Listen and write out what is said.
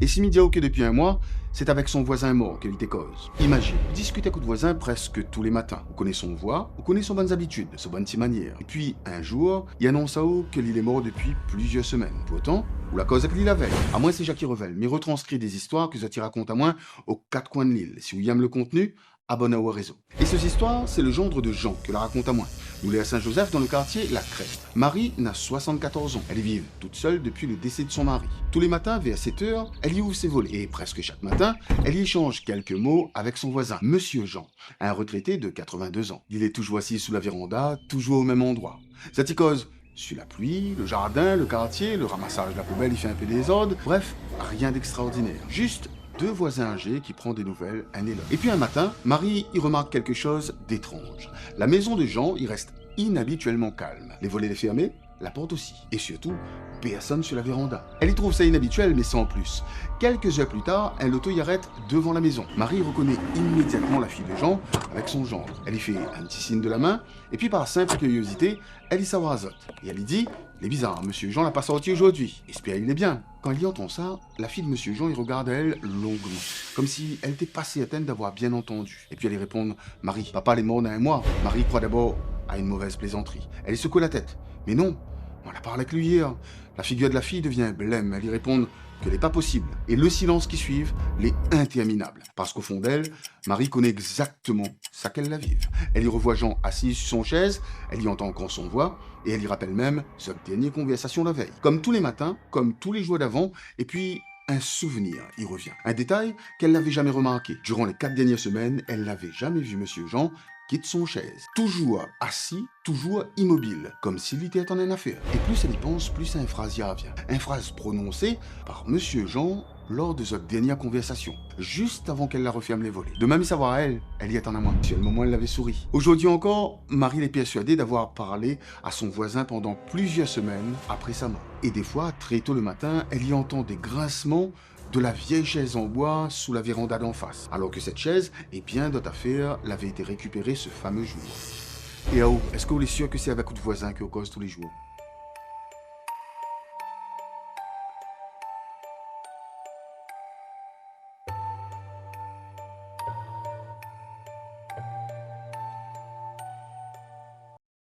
Et si Midiao que depuis un mois, c'est avec son voisin mort qu'elle cause. Imagine, vous discutez avec votre voisin presque tous les matins. Vous connaissez son voix, vous connaissez son bonnes habitudes, ses bonnes petites manières. Et puis, un jour, il annonce à haut qu'il est mort depuis plusieurs semaines. Pour autant, ou la cause est qu'il la veille. À moins c'est Jackie Revel, mais retranscrit des histoires que je raconte à moins aux quatre coins de l'île. Si vous aimez le contenu, abonnez-vous au réseau. Et cette histoire, c'est le gendre de Jean que la raconte à moi. Nous l'est à Saint-Joseph dans le quartier La Crête. Marie n'a 74 ans. Elle est vive, toute seule depuis le décès de son mari. Tous les matins, vers 7 heures, elle y ouvre ses volets. Et presque chaque matin, elle y échange quelques mots avec son voisin, Monsieur Jean, un retraité de 82 ans. Il est toujours assis sous la véranda, toujours au même endroit. Ça t'y cause sur la pluie, le jardin, le quartier, le ramassage de la poubelle, il fait un peu des ordres. Bref, rien d'extraordinaire. Juste deux voisins âgés qui prennent des nouvelles un et l'autre. Et puis un matin, Marie y remarque quelque chose d'étrange. La maison de Jean y reste inhabituellement calme. Les volets sont fermés, la porte aussi. Et surtout, personne sur la véranda. Elle y trouve ça inhabituel, mais sans plus. Quelques heures plus tard, un loto y arrête devant la maison. Marie reconnaît immédiatement la fille de Jean avec son gendre. Elle y fait un petit signe de la main, et puis par simple curiosité, elle y s'azote. Et elle y dit « Il est bizarre, monsieur Jean l'a pas sorti aujourd'hui. Espère il est bien. » Quand elle y entend ça, la fille de monsieur Jean y regarde à elle longuement, comme si elle n'était pas certaine d'avoir bien entendu. Et puis elle y répond « Marie, papa est mort dans un mois. » Marie croit d'abord à une mauvaise plaisanterie. Elle y secoue la tête. Mais non, on a parlé avec lui hier. La figure de la fille devient blême. Elle y répond que n'est pas possible. Et le silence qui suit l'est interminable. Parce qu'au fond d'elle, Marie connaît exactement ça qu'elle la vive. Elle y revoit Jean assis sur son chaise, elle y entend encore son voix, et elle y rappelle même cette dernière conversation la veille. Comme tous les matins, comme tous les jours d'avant, et puis un souvenir y revient. Un détail qu'elle n'avait jamais remarqué. Durant les 4 dernières semaines, elle n'avait jamais vu monsieur Jean quitte son chaise. Toujours assis, toujours immobile, comme s'il était en une affaire. Et plus elle y pense, plus une phrase y revient. Une phrase prononcée par monsieur Jean lors de cette dernière conversation, juste avant qu'elle la referme les volets. De même savoir à elle, elle y est en à moi. Sur le moment, elle l'avait souri. Aujourd'hui encore, Marie est persuadée d'avoir parlé à son voisin pendant plusieurs semaines après sa mort. Et des fois, très tôt le matin, elle y entend des grincements de la vieille chaise en bois sous la véranda d'en face, alors que cette chaise, et bien d'autres affaires, l'avait été récupérée ce fameux jour. Et à où est-ce que vous êtes sûr que c'est avec votre voisin que vous cause tous les jours?